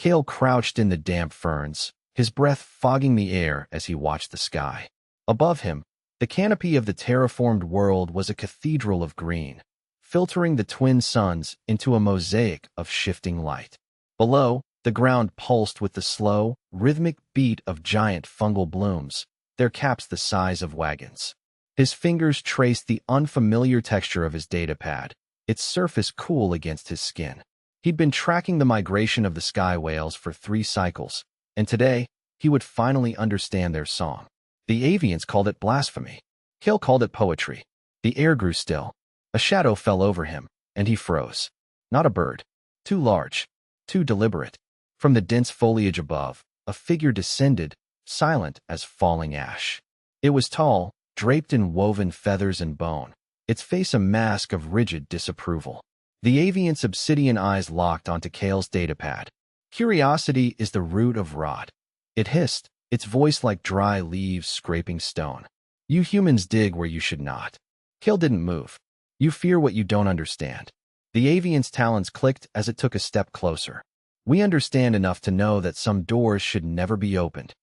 Kale crouched in the damp ferns, his breath fogging the air as he watched the sky. Above him, the canopy of the terraformed world was a cathedral of green, filtering the twin suns into a mosaic of shifting light. Below, the ground pulsed with the slow, rhythmic beat of giant fungal blooms, their caps the size of wagons. His fingers traced the unfamiliar texture of his datapad, its surface cool against his skin. He'd been tracking the migration of the sky whales for 3 cycles, and today, he would finally understand their song. The avians called it blasphemy. Kale called it poetry. The air grew still. A shadow fell over him, and he froze. Not a bird. Too large. Too deliberate. From the dense foliage above, a figure descended, silent as falling ash. It was tall, draped in woven feathers and bone, its face a mask of rigid disapproval. The avian's obsidian eyes locked onto Kale's datapad. Curiosity is the root of rot. It hissed, its voice like dry leaves scraping stone. You humans dig where you should not. Kale didn't move. You fear what you don't understand. The avian's talons clicked as it took a step closer. We understand enough to know that some doors should never be opened.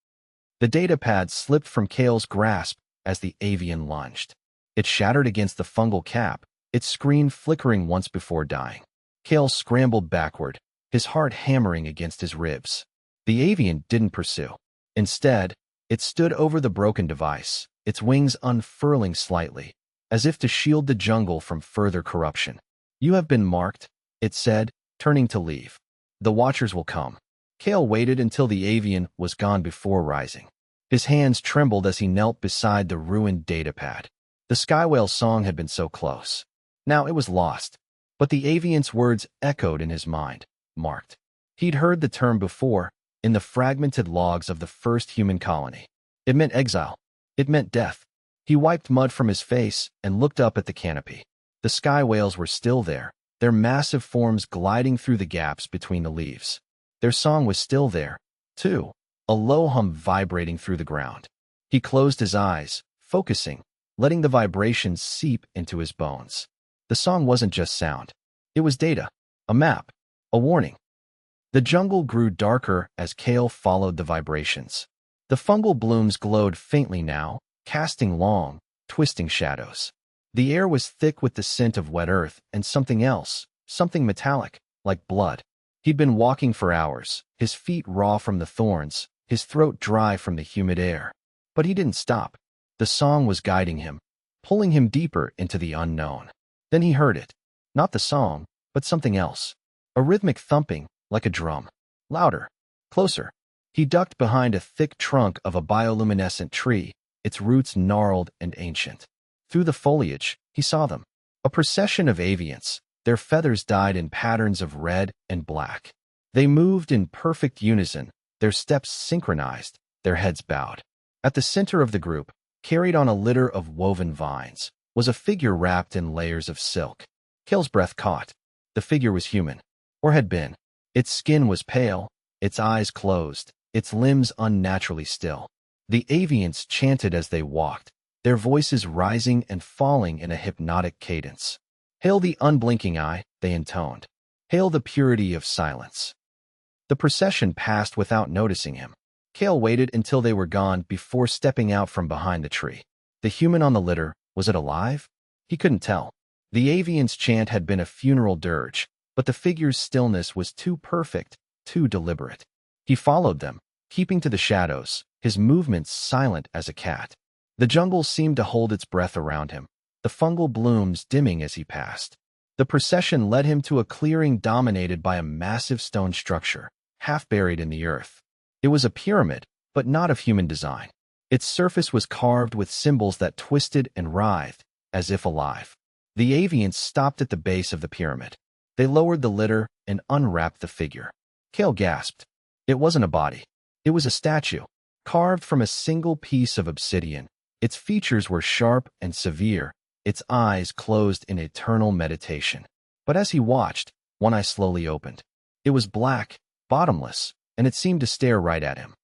The datapad slipped from Kale's grasp as the avian lunged. It shattered against the fungal cap, its screen flickering once before dying. Kale scrambled backward, his heart hammering against his ribs. The avian didn't pursue. Instead, it stood over the broken device, its wings unfurling slightly, as if to shield the jungle from further corruption. You have been marked, it said, turning to leave. The watchers will come. Kale waited until the avian was gone before rising. His hands trembled as he knelt beside the ruined datapad. The sky whale's song had been so close. Now it was lost. But the avian's words echoed in his mind. Marked. He'd heard the term before, in the fragmented logs of the first human colony. It meant exile. It meant death. He wiped mud from his face and looked up at the canopy. The sky whales were still there, their massive forms gliding through the gaps between the leaves. Their song was still there, too, a low hum vibrating through the ground. He closed his eyes, focusing, letting the vibrations seep into his bones. The song wasn't just sound. It was data, a map, a warning. The jungle grew darker as Kale followed the vibrations. The fungal blooms glowed faintly now, casting long, twisting shadows. The air was thick with the scent of wet earth and something else, something metallic, like blood. He'd been walking for hours, his feet raw from the thorns, his throat dry from the humid air. But he didn't stop. The song was guiding him, pulling him deeper into the unknown. Then he heard it. Not the song, but something else. A rhythmic thumping, like a drum. Louder. Closer. He ducked behind a thick trunk of a bioluminescent tree, its roots gnarled and ancient. Through the foliage, he saw them. A procession of avians, their feathers dyed in patterns of red and black. They moved in perfect unison, their steps synchronized, their heads bowed. At the center of the group, carried on a litter of woven vines, was a figure wrapped in layers of silk. Kale's breath caught. The figure was human, or had been. Its skin was pale, its eyes closed, its limbs unnaturally still. The avians chanted as they walked, their voices rising and falling in a hypnotic cadence. Hail the unblinking eye, they intoned. Hail the purity of silence. The procession passed without noticing him. Kale waited until they were gone before stepping out from behind the tree. The human on the litter, was it alive? He couldn't tell. The avian's chant had been a funeral dirge, but the figure's stillness was too perfect, too deliberate. He followed them, keeping to the shadows, his movements silent as a cat. The jungle seemed to hold its breath around him, the fungal blooms dimming as he passed. The procession led him to a clearing dominated by a massive stone structure, half buried in the earth. It was a pyramid, but not of human design. Its surface was carved with symbols that twisted and writhed, as if alive. The avians stopped at the base of the pyramid. They lowered the litter and unwrapped the figure. Kale gasped. It wasn't a body. It was a statue, carved from a single piece of obsidian. Its features were sharp and severe, its eyes closed in eternal meditation. But as he watched, one eye slowly opened. It was black, bottomless, and it seemed to stare right at him.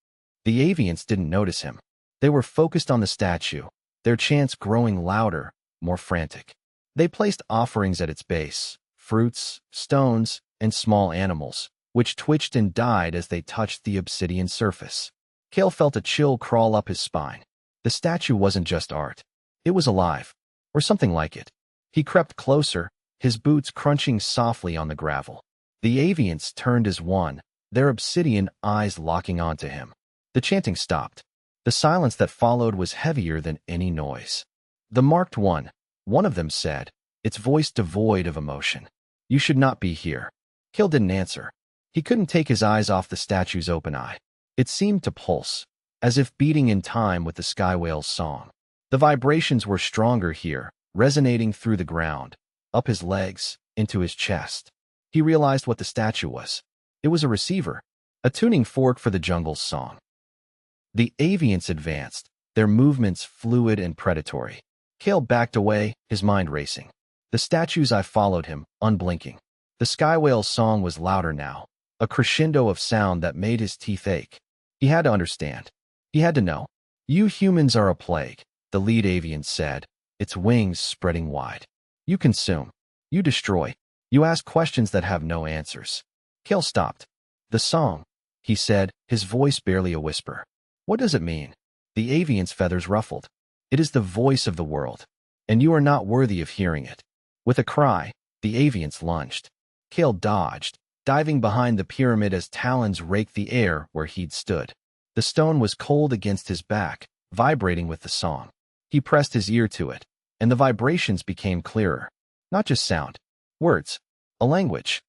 The avians didn't notice him. They were focused on the statue, their chants growing louder, more frantic. They placed offerings at its base, fruits, stones, and small animals, which twitched and died as they touched the obsidian surface. Kale felt a chill crawl up his spine. The statue wasn't just art. It was alive, or something like it. He crept closer, his boots crunching softly on the gravel. The avians turned as one, their obsidian eyes locking onto him. The chanting stopped. The silence that followed was heavier than any noise. The marked one of them said, its voice devoid of emotion. "You should not be here." Kale didn't answer. He couldn't take his eyes off the statue's open eye. It seemed to pulse, as if beating in time with the sky whale's song. The vibrations were stronger here, resonating through the ground, up his legs, into his chest. He realized what the statue was. It was a receiver, a tuning fork for the jungle's song. The avians advanced, their movements fluid and predatory. Kale backed away, his mind racing. The statue's eye followed him, unblinking. The sky whale's song was louder now, a crescendo of sound that made his teeth ache. He had to understand. He had to know. "You humans are a plague," the lead avian said, its wings spreading wide. "You consume. You destroy. You ask questions that have no answers." Kale stopped. "The song," he said, his voice barely a whisper. "What does it mean?" The avian's feathers ruffled. "It is the voice of the world, and you are not worthy of hearing it." With a cry, the avians lunged. Kale dodged, diving behind the pyramid as talons raked the air where he'd stood. The stone was cold against his back, vibrating with the song. He pressed his ear to it, and the vibrations became clearer. Not just sound. Words. A language.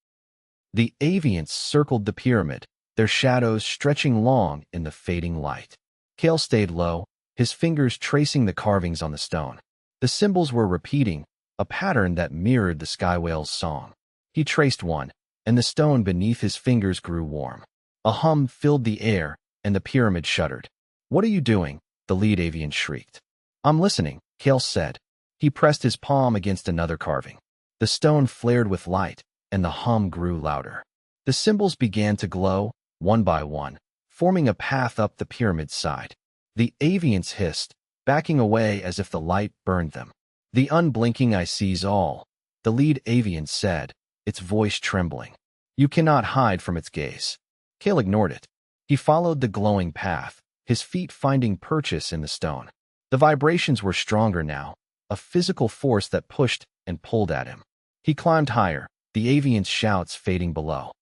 The avians circled the pyramid, their shadows stretching long in the fading light. Kale stayed low, his fingers tracing the carvings on the stone. The symbols were repeating, a pattern that mirrored the sky whale's song. He traced one, and the stone beneath his fingers grew warm. A hum filled the air, and the pyramid shuddered. "What are you doing?" the lead avian shrieked. "I'm listening," Kale said. He pressed his palm against another carving. The stone flared with light, and the hum grew louder. The symbols began to glow, one by one, forming a path up the pyramid's side. The avians hissed, backing away as if the light burned them. "The unblinking eye sees all," the lead avian said, its voice trembling. "You cannot hide from its gaze." Kale ignored it. He followed the glowing path, his feet finding purchase in the stone. The vibrations were stronger now, a physical force that pushed and pulled at him. He climbed higher, the avian's shouts fading below.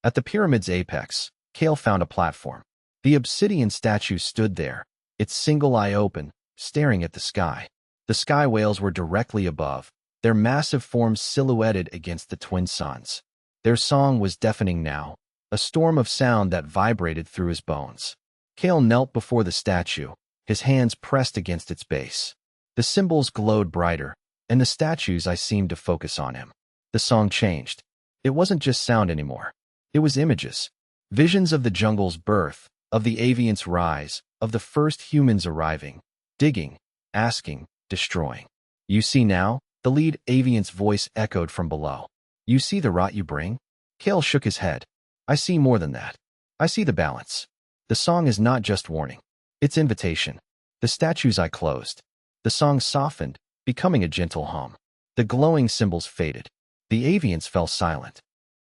At the pyramid's apex, Kale found a platform. The obsidian statue stood there, its single eye open, staring at the sky. The sky whales were directly above, their massive forms silhouetted against the twin suns. Their song was deafening now, a storm of sound that vibrated through his bones. Kale knelt before the statue, his hands pressed against its base. The symbols glowed brighter, and the statue's eyes seemed to focus on him. The song changed. It wasn't just sound anymore. It was images. Visions of the jungle's birth, of the avian's rise, of the first humans arriving, digging, asking, destroying. "You see now?" the lead avian's voice echoed from below. "You see the rot you bring?" Kale shook his head. "I see more than that. I see the balance." The song is not just warning. It's invitation. The statue's eye closed. The song softened, becoming a gentle hum. The glowing symbols faded. The avians fell silent.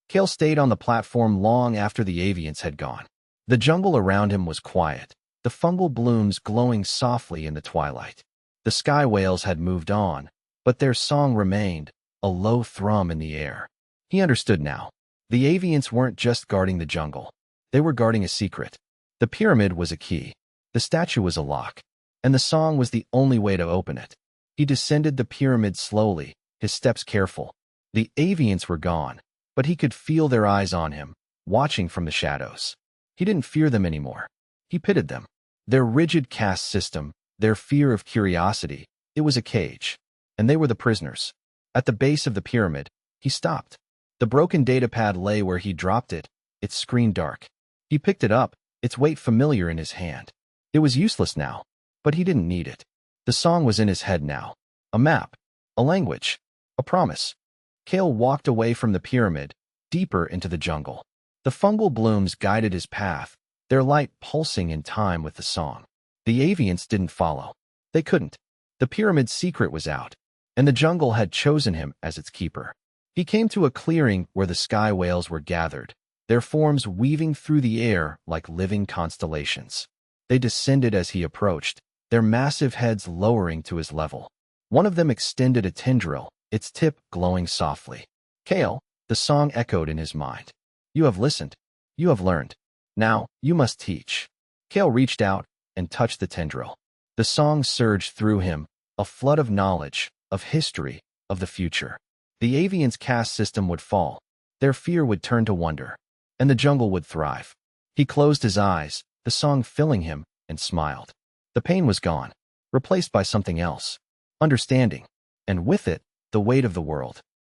Kale stayed on the platform long after the avians had gone. The jungle around him was quiet, the fungal blooms glowing softly in the twilight. The sky whales had moved on, but their song remained, a low thrum in the air. He understood now. The avians weren't just guarding the jungle. They were guarding a secret. The pyramid was a key. The statue was a lock. And the song was the only way to open it. He descended the pyramid slowly, his steps careful. The avians were gone, but he could feel their eyes on him, watching from the shadows. He didn't fear them anymore. He pitied them. Their rigid caste system, their fear of curiosity, it was a cage. And they were the prisoners. At the base of the pyramid, he stopped. The broken datapad lay where he dropped it, its screen dark. He picked it up, its weight familiar in his hand. It was useless now, but he didn't need it. The song was in his head now. A map, a language, a promise. Kale walked away from the pyramid, deeper into the jungle. The fungal blooms guided his path, their light pulsing in time with the song. The avians didn't follow. They couldn't. The pyramid's secret was out, and the jungle had chosen him as its keeper. He came to a clearing where the sky whales were gathered, their forms weaving through the air like living constellations. They descended as he approached, their massive heads lowering to his level. One of them extended a tendril, its tip glowing softly. Kale, the song echoed in his mind. You have listened. You have learned. Now, you must teach. Kale reached out and touched the tendril. The song surged through him, a flood of knowledge, of history, of the future. The avian's caste system would fall, their fear would turn to wonder, and the jungle would thrive. He closed his eyes, the song filling him, and smiled. The pain was gone, replaced by something else. Understanding. And with it, the weight of the world.